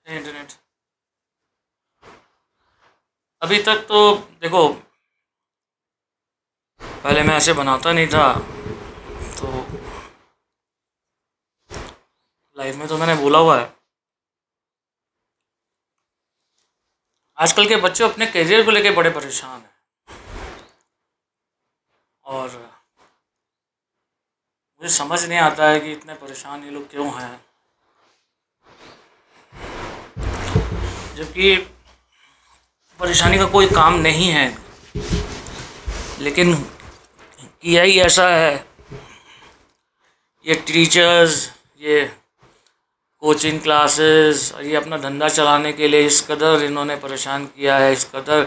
Internet अभी तक तो देखो, पहले मैं ऐसे बनाता नहीं था, तो लाइफ में तो मैंने बोला हुआ है। आजकल के बच्चे अपने करियर को लेके बड़े परेशान हैं, और मुझे समझ नहीं आता है कि इतने परेशान ये लोग क्यों हैं, जबकि परेशानी का कोई काम नहीं है, लेकिन किया ही ऐसा है। ये टीचर्स, ये कोचिंग क्लासेस और ये अपना धंधा चलाने के लिए इस कदर इन्होंने परेशान किया है, इस कदर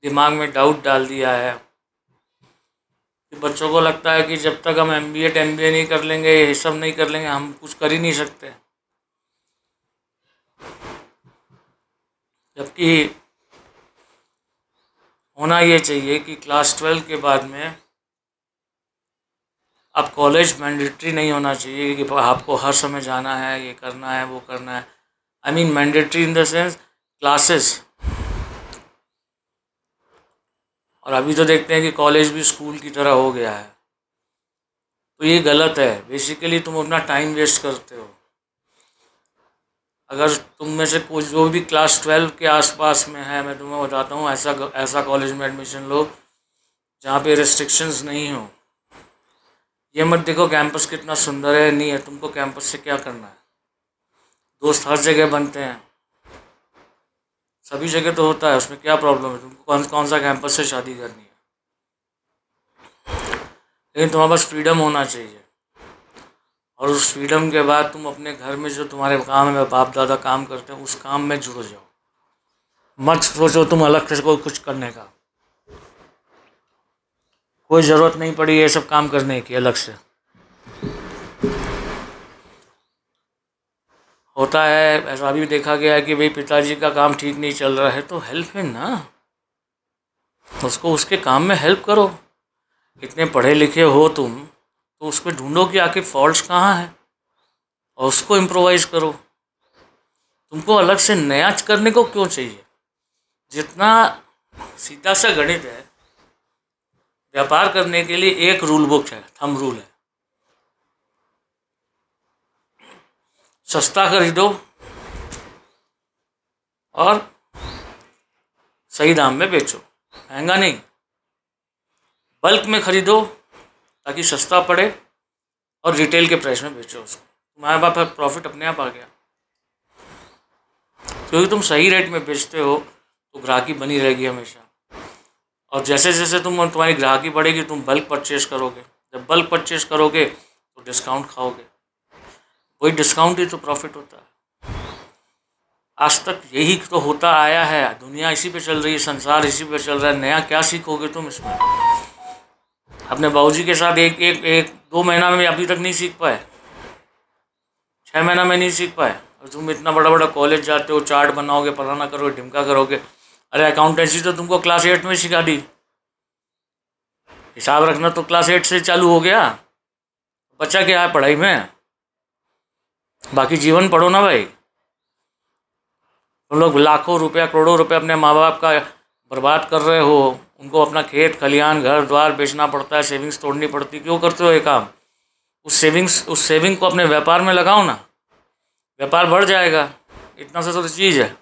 दिमाग में डाउट डाल दिया है कि बच्चों को लगता है कि जब तक हम एमबीए नहीं कर लेंगे, ये सब नहीं कर लेंगे, हम कुछ कर ही नहीं सकते। जबकि होना ये चाहिए कि क्लास 12 के बाद में अब कॉलेज मैंडेटरी नहीं होना चाहिए कि आपको हर समय जाना है, ये करना है, वो करना है। I mean mandatory in the sense classes. और अभी तो देखते हैं कि कॉलेज भी स्कूल की तरह हो गया है, तो ये गलत है। बेसिकली तुम अपना टाइम वेस्ट करते हो। अगर तुम में से कोई जो भी क्लास 12 के आसपास में है, मैं तुम्हें बताता हूँ ऐसा ऐसा कॉलेज में एडमिशन लो जहाँ पे रिस्ट्रिक्शंस नहीं हो। ये मत देखो कैंपस कितना सुंदर है, नहीं है, तुमको कैंपस से क्या करना है। दोस्त हर जगह बनते हैं, सभी जगह तो होता है, उसमें क्या प्रॉब्लम है। तुमको कौन कौन सा कैंपस से शादी करनी है, लेकिन तुम्हारे पास फ्रीडम होना चाहिए। और उस फ्रीडम के बाद तुम अपने घर में जो तुम्हारे काम है, बाप दादा काम करते हैं, उस काम में जुड़ जाओ। मत सोचो तुम अलग से कोई कुछ करने का। कोई ज़रूरत नहीं पड़ी ये सब काम करने की अलग से। होता है ऐसा भी देखा गया है कि भाई पिताजी का काम ठीक नहीं चल रहा है, तो हेल्प है ना, उसको उसके काम में हेल्प करो। इतने पढ़े लिखे हो तुम, तो उसमें ढूंढो कि आखिर फॉल्ट्स कहाँ हैं और उसको इम्प्रोवाइज़ करो। तुमको अलग से नया करने को क्यों चाहिए। जितना सीधा सा गणित है, व्यापार करने के लिए एक रूल बुक है, थंब रूल है। सस्ता खरीदो और सही दाम में बेचो, महंगा नहीं। बल्क में खरीदो ताकि सस्ता पड़े और रिटेल के प्राइस में बेचो उसको, तुम्हारे पास प्रॉफिट अपने आप आ गया। क्योंकि तुम सही रेट में बेचते हो तो ग्राहकी बनी रहेगी हमेशा। और जैसे जैसे तुम्हारी ग्राहकी बढ़ेगी, तुम बल्क परचेज करोगे। जब बल्क परचेज करोगे तो डिस्काउंट खाओगे, वही डिस्काउंट ही तो प्रॉफिट होता है। आज तक यही तो होता आया है, दुनिया इसी पे चल रही है, संसार इसी पे चल रहा है। नया क्या सीखोगे तुम इसमें। अपने बाबूजी के साथ एक एक एक 2 महीना में अभी तक नहीं सीख पाए, 6 महीना में नहीं सीख पाए, और तुम इतना बड़ा बड़ा कॉलेज जाते हो, चार्ट बनाओगे, फलाना करोगे, ढिमका करोगे। अरे अकाउंटेंसी तो तुमको क्लास 8 में सिखा दी, हिसाब रखना तो क्लास 8 से चालू हो गया। बच्चा क्या है पढ़ाई में, बाकी जीवन पढ़ो ना भाई। तुम लोग लाखों रुपया, करोड़ों रुपया अपने माँ बाप का बर्बाद कर रहे हो। उनको अपना खेत खलिहान घर द्वार बेचना पड़ता है, सेविंग्स तोड़नी पड़ती। क्यों करते हो ये काम। उस सेविंग को अपने व्यापार में लगाओ ना, व्यापार बढ़ जाएगा। इतना सा तो चीज़ है।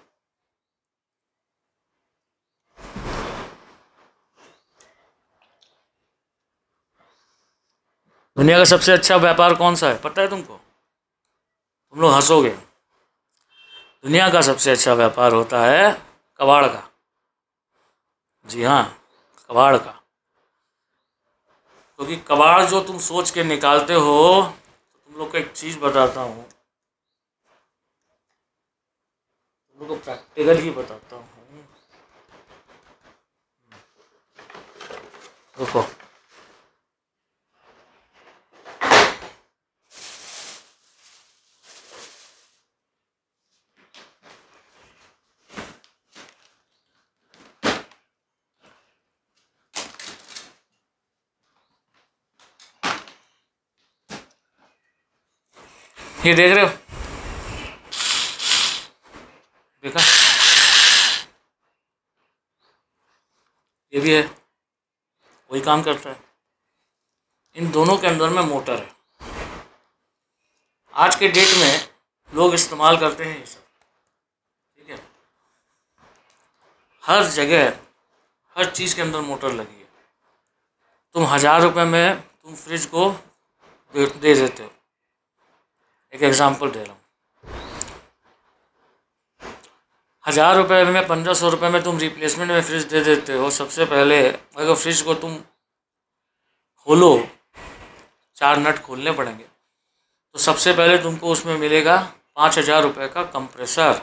दुनिया का सबसे अच्छा व्यापार कौन सा है पता है तुमको। तुम लोग हंसोगे। दुनिया का सबसे अच्छा व्यापार होता है कबाड़ का। जी हाँ, कबाड़ का। क्योंकि कबाड़ जो तुम सोच के निकालते हो, तो तुम लोग को एक चीज़ बताता हूँ, तुम लोग को प्रैक्टिकल ही बताता हूँ। रुको, ये देख रहे हो, भी है, वही काम करता है। इन दोनों के अंदर में मोटर है। आज के डेट में लोग इस्तेमाल करते हैं ये सब, ठीक है। हर जगह हर चीज़ के अंदर मोटर लगी है। तुम 1000 रुपये में तुम फ्रिज को दे देते हो। एक एग्जांपल दे रहा हूँ। 1000 रुपये में 1500 रुपये में तुम रिप्लेसमेंट में फ्रिज दे देते हो। सबसे पहले अगर फ्रिज को तुम खोलो, 4 नट खोलने पड़ेंगे, तो सबसे पहले तुमको उसमें मिलेगा 5000 रुपये का कंप्रेसर।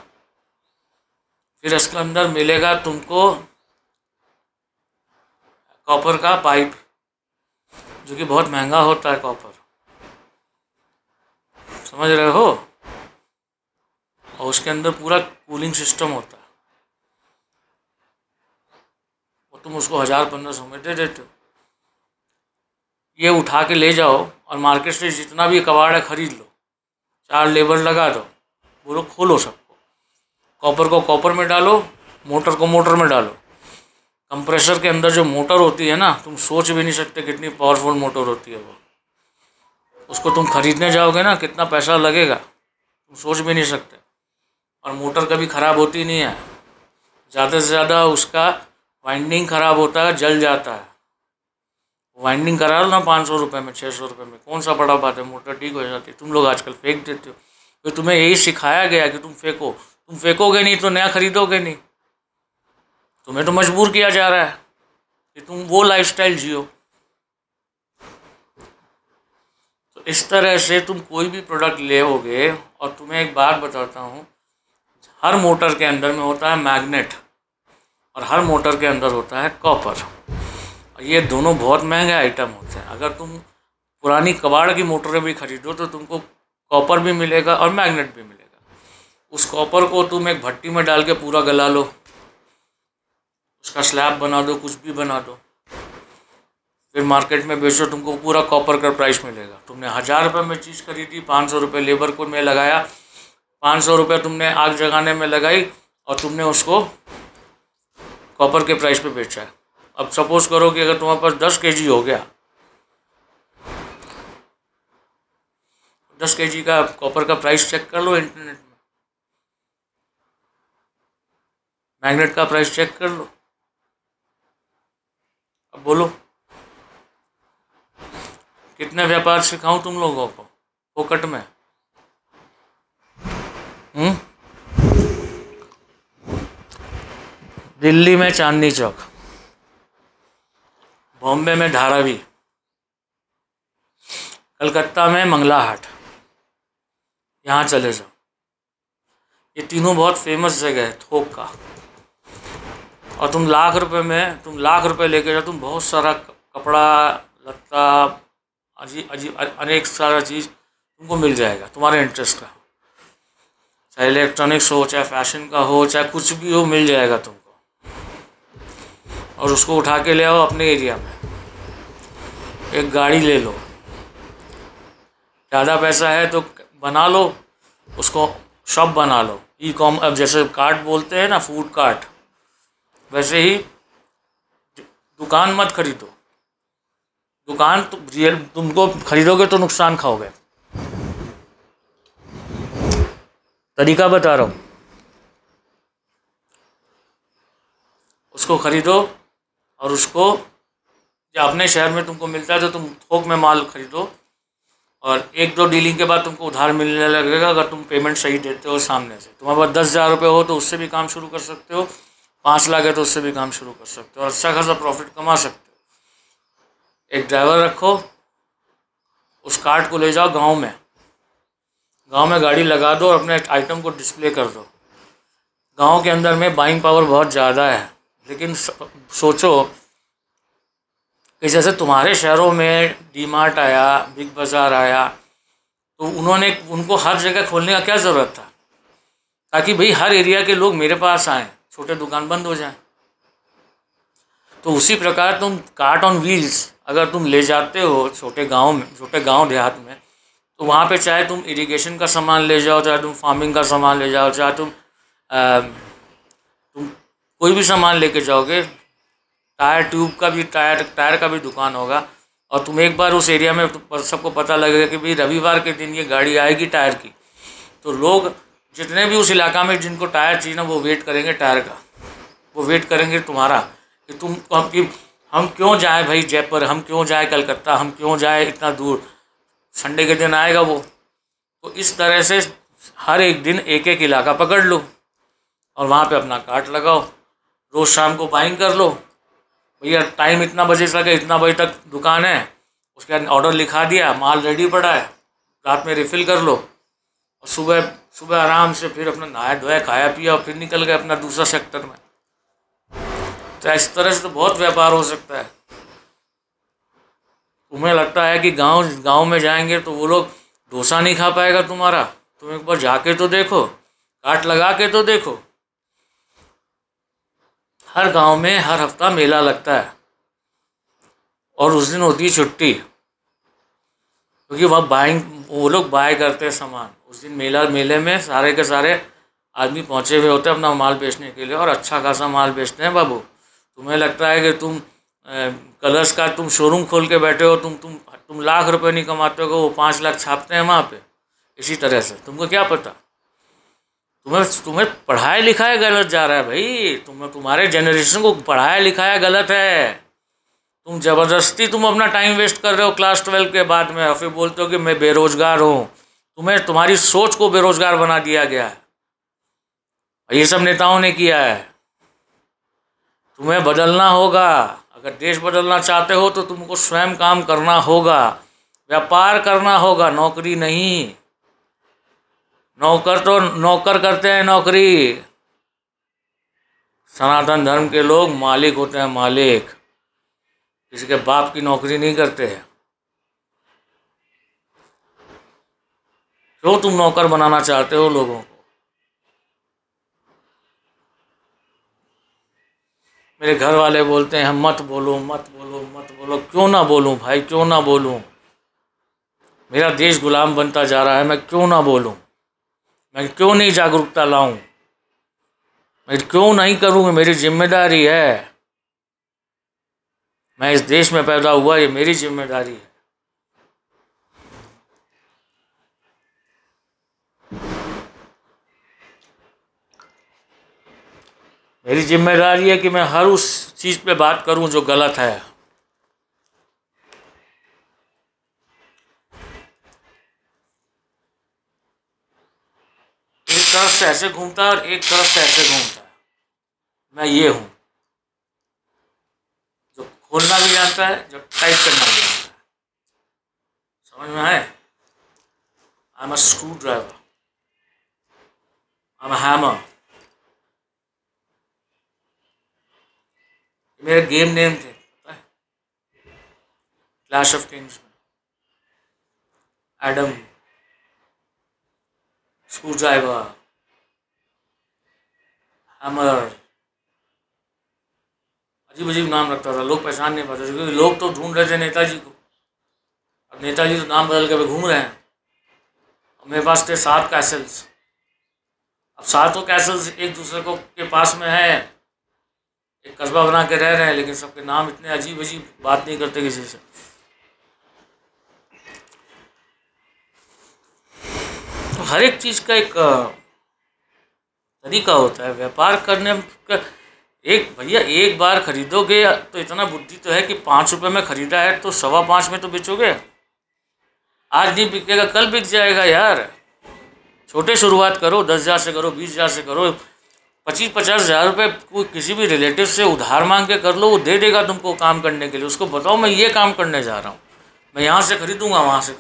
फिर इसके अंदर मिलेगा तुमको कॉपर का पाइप, जो कि बहुत महंगा होता है कॉपर, समझ रहे हो। और उसके अंदर पूरा कूलिंग सिस्टम होता है, और तुम उसको 1000-1500 में दे देते हो। ये उठा के ले जाओ और मार्केट से जितना भी कबाड़ है खरीद लो, 4 लेबर लगा दो, बोलो खोलो सबको, कॉपर को कॉपर में डालो, मोटर को मोटर में डालो। कंप्रेसर के अंदर जो मोटर होती है ना, तुम सोच भी नहीं सकते कितनी पावरफुल मोटर होती है वो। उसको तुम खरीदने जाओगे ना, कितना पैसा लगेगा तुम सोच भी नहीं सकते। और मोटर कभी ख़राब होती नहीं है, ज़्यादा से ज़्यादा उसका वाइंडिंग ख़राब होता है, जल जाता है। वाइंडिंग करा लो ना 500 रुपये में, 600 रुपये में, कौन सा बड़ा बात है, मोटर ठीक हो जाती है। तुम लोग आजकल फेंक देते हो, तो तुम्हें यही सिखाया गया कि तुम फेंको। तुम फेंकोगे नहीं तो नया खरीदोगे नहीं। तुम्हें तो मजबूर किया जा रहा है कि तुम वो लाइफस्टाइल जियो। तो इस तरह से तुम कोई भी प्रोडक्ट लेओगे। और तुम्हें एक बात बताता हूँ, हर मोटर के अंदर में होता है मैग्नेट, और हर मोटर के अंदर होता है कॉपर। ये दोनों बहुत महंगे आइटम होते हैं। अगर तुम पुरानी कबाड़ की मोटरें भी खरीदो तो तुमको कॉपर भी मिलेगा और मैग्नेट भी मिलेगा। उस कॉपर को तुम एक भट्टी में डाल के पूरा गला लो, उसका स्लैब बना दो, कुछ भी बना दो, फिर मार्केट में बेचो, तुमको पूरा कॉपर का प्राइस मिलेगा। तुमने 1000 रुपये में चीज़ खरीदी, 500 रुपये लेबर को में लगाया, 500 रुपये तुमने आग जगाने में लगाई, और तुमने उसको कॉपर के प्राइस पे बेचा है। अब सपोज करो कि अगर तुम्हारे पास 10 केजी हो गया, 10 केजी का कॉपर का प्राइस चेक कर लो इंटरनेट में, मैग्नेट का प्राइस चेक कर लो। अब बोलो कितने व्यापार सिखाऊं तुम लोगों को फोकट में। दिल्ली में चांदनी चौक, बॉम्बे में धारावी, कलकत्ता में मंगला हाट, यहाँ चले जाओ। ये तीनों बहुत फेमस जगह है थोक का। और तुम लाख रुपए लेके जाओ, तुम बहुत सारा कपड़ा लत्ता अनेक सारा चीज़ तुमको मिल जाएगा तुम्हारे इंटरेस्ट का, चाहे इलेक्ट्रॉनिक्स हो, चाहे फैशन का हो, चाहे कुछ भी हो, मिल जाएगा तुमको। और उसको उठा के ले आओ अपने एरिया में, एक गाड़ी ले लो, ज़्यादा पैसा है तो बना लो, उसको शॉप बना लो। अब जैसे कार्ट बोलते हैं ना, फूड कार्ट, वैसे ही दुकान मत खरीदो। दुकान तो तुमको खरीदोगे तो नुकसान खाओगे। तरीका बता रहा हूँ, उसको खरीदो, और उसको जो अपने शहर में तुमको मिलता है तो तुम थोक में माल खरीदो, और 1-2 डीलिंग के बाद तुमको उधार मिलने लगेगा। अगर तुम पेमेंट सही देते हो सामने से, तुम्हारे पास 10,000 रुपये हो तो उससे भी काम शुरू कर सकते हो, 5 लाख है तो उससे भी काम शुरू कर सकते हो, और अच्छा खासा प्रॉफिट कमा सकते हो। एक ड्राइवर रखो, उस कार्ट को ले जाओ गांव में गाड़ी लगा दो और अपने आइटम को डिस्प्ले कर दो। गांव के अंदर में बाइंग पावर बहुत ज़्यादा है, लेकिन सोचो कि जैसे तुम्हारे शहरों में डी-मार्ट आया, बिग बाज़ार आया, तो उनको हर जगह खोलने का क्या ज़रूरत था, ताकि भाई हर एरिया के लोग मेरे पास आएँ, छोटे दुकान बंद हो जाएं। तो उसी प्रकार तुम कार्ट ऑन व्हील्स अगर तुम ले जाते हो छोटे गांव देहात में, तो वहाँ पे चाहे तुम इरिगेशन का सामान ले जाओ, चाहे तुम फार्मिंग का सामान ले जाओ, चाहे तुम कोई भी सामान लेके जाओगे, टायर ट्यूब का भी टायर का भी दुकान होगा। और तुम एक बार उस एरिया में सबको पता लगेगा कि भाई रविवार के दिन ये गाड़ी आएगी टायर की, तो लोग जितने भी उस इलाका में जिनको टायर चाहिए ना, वो वेट करेंगे टायर का, वो वेट करेंगे तुम्हारा कि तुम हम क्यों जाए भाई जयपुर, हम क्यों जाए कलकत्ता, हम क्यों जाए इतना दूर, संडे के दिन आएगा वो। तो इस तरह से हर एक दिन एक एक इलाका पकड़ लो और वहाँ पे अपना कार्ट लगाओ, रोज़ शाम को बाइंग कर लो। भैया टाइम इतना बजे से लगे इतना बजे तक दुकान है, उसके बाद ऑर्डर लिखा दिया, माल रेडी पड़ा है, रात में रिफ़िल कर लो और सुबह सुबह आराम से फिर अपना नहाया धोया खाया पिया और फिर निकल गए अपना दूसरा सेक्टर में। तो इस तरह से तो बहुत व्यापार हो सकता है। तुम्हें लगता है कि गांव गांव में जाएंगे तो वो लोग डोसा नहीं खा पाएगा तुम्हारा? तुम एक बार जाके तो देखो, काट लगा के तो देखो। हर गांव में हर हफ्ता मेला लगता है और उस दिन होती है छुट्टी, क्योंकि वह वो लोग बाय करते हैं सामान उस दिन। मेले में सारे के सारे आदमी पहुंचे हुए होते हैं अपना माल बेचने के लिए, और अच्छा खासा माल बेचते हैं बाबू। तुम्हें लगता है कि तुम कलर्स का तुम शोरूम खोल के बैठे हो, तुम लाख रुपए नहीं कमाते हो, वो 5 लाख छापते हैं वहाँ पे। इसी तरह से तुमको क्या पता, तुम्हें तुम्हें पढ़ाया लिखाया गलत जा रहा है भाई। तुम्हारे जनरेशन को पढ़ाया लिखाया गलत है। तुम ज़बरदस्ती अपना टाइम वेस्ट कर रहे हो क्लास 12 के बाद में, और फिर बोलते हो कि मैं बेरोजगार हूँ। तुम्हारी सोच को बेरोजगार बना दिया गया है, ये सब नेताओं ने किया है। तुम्हें बदलना होगा। अगर देश बदलना चाहते हो तो तुमको स्वयं काम करना होगा, व्यापार करना होगा, नौकरी नहीं। नौकर तो नौकर करते हैं नौकरी। सनातन धर्म के लोग मालिक होते हैं, मालिक। किसी के बाप की नौकरी नहीं करते हैं। क्यों तुम नौकर बनाना चाहते हो लोगों को? मेरे घर वाले बोलते हैं मत बोलो मत बोलो मत बोलो। क्यों ना बोलूं भाई, क्यों ना बोलूं? मेरा देश गुलाम बनता जा रहा है, मैं क्यों ना बोलूं? मैं क्यों नहीं जागरूकता लाऊं? मैं क्यों नहीं करूँगी? मेरी जिम्मेदारी है। मैं इस देश में पैदा हुआ, ये मेरी जिम्मेदारी है। मेरी जिम्मेदारी है कि मैं हर उस चीज़ पे बात करूं जो गलत है। एक तरफ से ऐसे घूमता है और एक तरफ से ऐसे घूमता है। मैं ये हूँ जो खोलना भी जानता है, जो टाइट करना भी जानता है। समझ में आए? I am a screw driver, I am a hammer. मेरे गेम नेम थे पता है? क्लैश ऑफ किंग्स में एडम, स्क्रू ड्राइवर, हैमर, अजीब अजीब नाम रखता था। लोग पहचान नहीं पाते थे, क्योंकि लोग तो ढूंढ रहे थे नेताजी को। अब नेताजी तो नाम बदल के घूम रहे हैं। मेरे पास थे 7 कैसल्स। अब 7 कैसल्स एक दूसरे को के पास में है, एक कस्बा बना के रह रहे हैं, लेकिन सबके नाम इतने अजीब अजीब, बात नहीं करते किसी से। तो हर एक चीज़ का एक तरीका होता है व्यापार करने का। एक भैया एक बार खरीदोगे तो इतना बुद्धि तो है कि 5 रुपये में खरीदा है तो 5.25 में तो बेचोगे। आज नहीं बिकेगा कल बिक जाएगा यार। छोटे शुरुआत करो, 10,000 से करो, 20,000 से करो, 25-50,000 रुपये कोई किसी भी रिलेटिव से उधार मांग के कर लो, वो दे देगा तुमको काम करने के लिए। उसको बताओ मैं ये काम करने जा रहा हूँ, मैं यहाँ से खरीदूंगा वहाँ से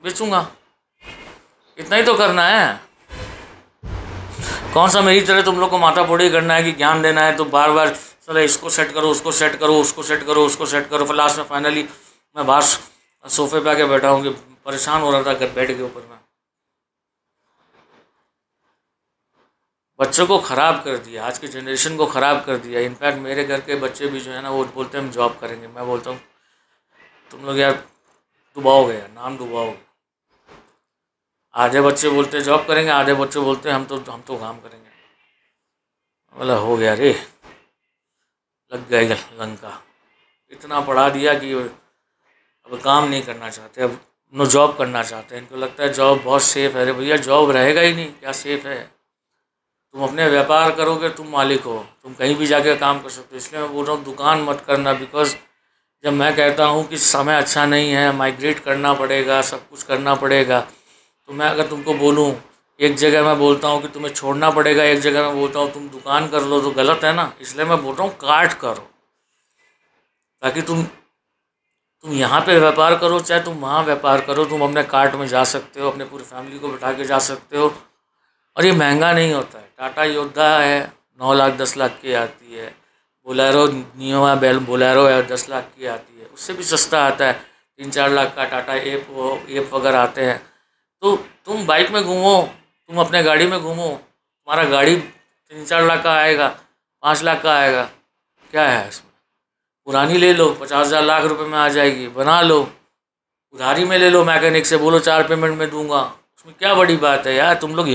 बेचूंगा। इतना ही तो करना है। कौन सा मेरी तरह तुम लोग को माथा फोड़ी करना है कि ज्ञान देना है तो बार बार चलो इसको सेट करो, उसको सेट करो, उसको सेट करो, उसको सेट करो। फिर लास्ट में फाइनली मैं बाहर सोफे पे आके बैठा हूँ कि परेशान हो रहा था घर बैठ के ऊपर में। बच्चों को ख़राब कर दिया, आज की जनरेशन को ख़राब कर दिया। इनफैक्ट मेरे घर के बच्चे भी जो है ना वो बोलते हैं हम जॉब करेंगे। मैं बोलता हूँ तुम लोग यार डुबाओगे यार, नाम डुबाओगे। आधे बच्चे बोलते हैं जॉब करेंगे, आधे बच्चे बोलते हैं हम तो काम करेंगे। बोला हो गया रे, लग गए लंका। इतना पढ़ा दिया कि अब काम नहीं करना चाहते, अब नो जॉब करना चाहते हैं। इनको लगता है जॉब बहुत सेफ़ है। अरे भैया जॉब रहेगा ही नहीं, क्या सेफ़ है। तुम अपने व्यापार करोगे, तुम मालिक हो, तुम कहीं भी जाके काम कर सकते हो। इसलिए मैं बोल रहा हूँ दुकान मत करना। बिकॉज जब मैं कहता हूँ कि समय अच्छा नहीं है, माइग्रेट करना पड़ेगा, सब कुछ करना पड़ेगा, तो मैं अगर तुमको बोलूँ, एक जगह मैं बोलता हूँ कि तुम्हें छोड़ना पड़ेगा, एक जगह मैं बोलता हूँ तुम दुकान कर लो, तो गलत है ना। इसलिए मैं बोल रहा हूँ काट करो, ताकि तुम यहाँ पे व्यापार करो, चाहे तुम वहाँ व्यापार करो, तुम अपने कार्ट में जा सकते हो, अपने पूरी फैमिली को बिठा के जा सकते हो। और ये महंगा नहीं होता है। टाटा योद्धा है 9 लाख 10 लाख की आती है, बोलेरो नियो है, बोलेरो है 10 लाख की आती है, उससे भी सस्ता आता है 3-4 लाख का टाटा एप वगैरह आते हैं। तो तुम बाइक में घूमो, तुम अपने गाड़ी में घूमो, तुम्हारा गाड़ी 3-4 लाख का आएगा, 5 लाख का आएगा, क्या है इसमें। पुरानी ले लो, 50,000 लाख रुपए में आ जाएगी, बना लो, उधारी में ले लो, मैकेनिक से बोलो 4 पेमेंट में दूंगा, उसमें क्या बड़ी बात है यार। तुम लोग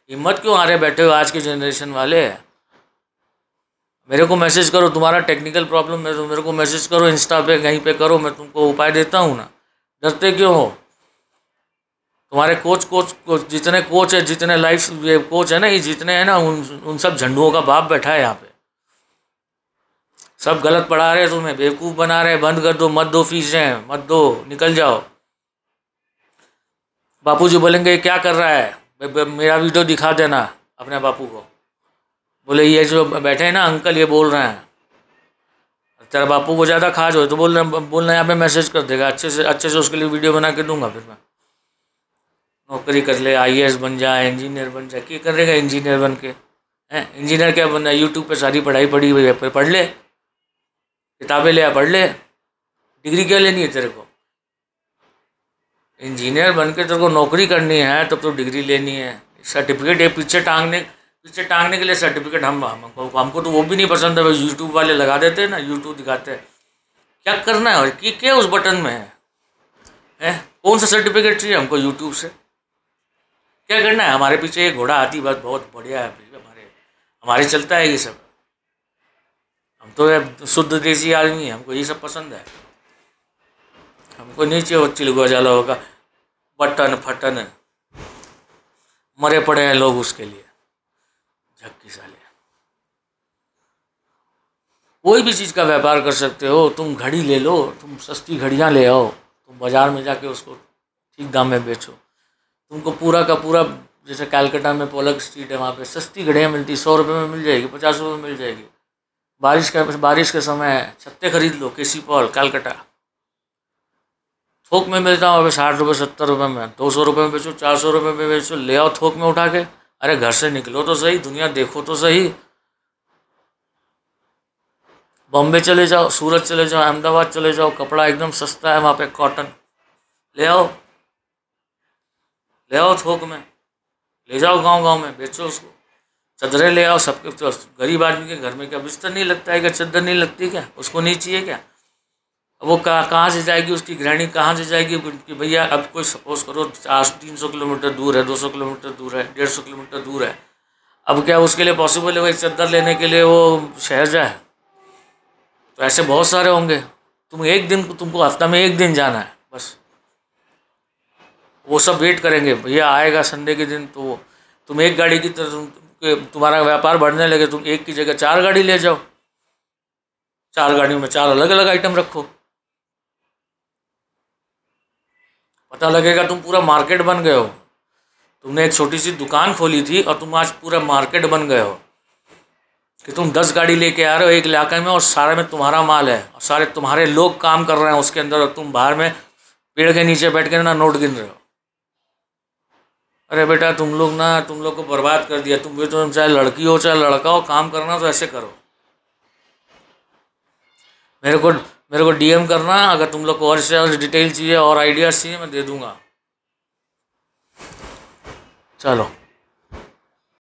हिम्मत क्यों आ रहे बैठे हो आज के जनरेशन वाले। मेरे को मैसेज करो, तुम्हारा टेक्निकल प्रॉब्लम है तो मेरे को मैसेज करो, इंस्टा पे कहीं पे करो, मैं तुमको उपाय देता हूँ ना। डरते क्यों हो। तुम्हारे कोच जितने कोच है, जितने लाइफ ये कोच है ना, ये जितने हैं ना, उन सब झंडुओं का बाप बैठा है यहाँ पे। सब गलत पढ़ा रहे हैं तुम्हें, बेवकूफ़ बना रहे हैं। बंद कर दो, मत दो फीसें, मत दो, निकल जाओ। बापूजी बोलेंगे क्या कर रहा है, मेरा वीडियो दिखा देना अपने बापू को। बोले ये जो बैठे हैं ना अंकल, ये बोल रहे हैं। तेरा बापू को ज़्यादा खाज हो तो बोलना यहाँ पे मैसेज कर देगा, अच्छे से उसके लिए वीडियो बना के दूंगा। फिर मैं नौकरी कर ले, IAS बन जाए, इंजीनियर बन जाए। क्या करेगा इंजीनियर बन के, हैं इंजीनियर क्या बनना है। यूट्यूब पे सारी पढ़ाई पड़ी हुई है, पढ़ ले, किताबें ले आ पढ़ ले। डिग्री क्या लेनी है तेरे को। इंजीनियर बन के तेरे को नौकरी करनी है तब तो डिग्री लेनी है। सर्टिफिकेट ये पीछे टांगने के लिए सर्टिफिकेट हमको तो वो भी नहीं पसंद है। यूट्यूब वाले लगा देते हैं ना, यूट्यूब दिखाते हैं। क्या करना है और क्या उस बटन में है, कौन सा सर्टिफिकेट चाहिए हमको यूट्यूब से। क्या करना है। हमारे पीछे एक घोड़ा हाथी बस बहुत बढ़िया है, हमारे चलता है ये सब। हम तो शुद्ध देसी आदमी, हमको ये सब पसंद है। हमको नीचे वो चिलगुआ जाला होगा, बटन फटन मरे पड़े हैं लोग उसके लिए, झक्की साले। कोई भी चीज़ का व्यापार कर सकते हो। तुम घड़ी ले लो, तुम सस्ती घड़ियाँ ले आओ, तुम बाज़ार में जाके उसको ठीक दाम में बेचो। तुमको पूरा का पूरा, जैसे कैलकाटा में पोलक स्ट्रीट है, वहाँ पे सस्ती घड़ियाँ मिलती, 100 रुपये में मिल जाएगी, 50 रुपये में मिल जाएगी। बारिश का समय है, छत्ते खरीद लो, केसी पॉल कैलकाटा। थोक में मिलता हूँ अभी 60 रुपये 70 रुपये में, 200 रुपये में बेचो, 400 रुपये में बेचो, ले आओ थोक में उठा के। अरे घर से निकलो तो सही, दुनिया देखो तो सही। बॉम्बे चले जाओ, सूरत चले जाओ, अहमदाबाद चले जाओ, कपड़ा एकदम सस्ता है वहाँ पे, कॉटन ले आओ थोक में, ले जाओ गांव गांव में बेचो उसको। चदरें ले आओ सबके, तो गरीब आदमी के घर में क्या बिस्तर नहीं लगता है क्या, चद्दर नहीं लगती क्या, उसको नहीं चाहिए क्या। अब वो कहाँ से जाएगी, उसकी गृहिणी कहाँ से जाएगी कि भैया अब कोई सपोज करो 300 किलोमीटर दूर है, 200 किलोमीटर दूर है, 150 किलोमीटर दूर है। अब क्या उसके लिए पॉसिबल है भाई चद्दर लेने के लिए वो शहर जाए। तो ऐसे बहुत सारे होंगे। तुमको हफ्ता में 1 दिन जाना है बस। वो सब वेट करेंगे भैया आएगा संडे के दिन, तो तुम एक गाड़ी की तरह तुम्हारा व्यापार बढ़ने लगे, तुम एक की जगह 4 गाड़ी ले जाओ, 4 गाड़ियों में 4 अलग अलग आइटम रखो। पता लगेगा तुम पूरा मार्केट बन गए हो। तुमने एक छोटी सी दुकान खोली थी और तुम आज पूरा मार्केट बन गए हो कि तुम 10 गाड़ी लेके आ रहे हो एक इलाके में और सारे में तुम्हारा माल है और सारे तुम्हारे लोग काम कर रहे हैं उसके अंदर, और तुम बाहर में पेड़ के नीचे बैठ के ना नोट गिन रहे हो। अरे बेटा तुम लोग को बर्बाद कर दिया। तुम भी तो चाहे लड़की हो चाहे लड़का हो, काम करना तो ऐसे करो। मेरे को DM करना, अगर तुम लोग को और से और डिटेल चाहिए और आइडियाज़ चाहिए मैं दे दूँगा। चलो।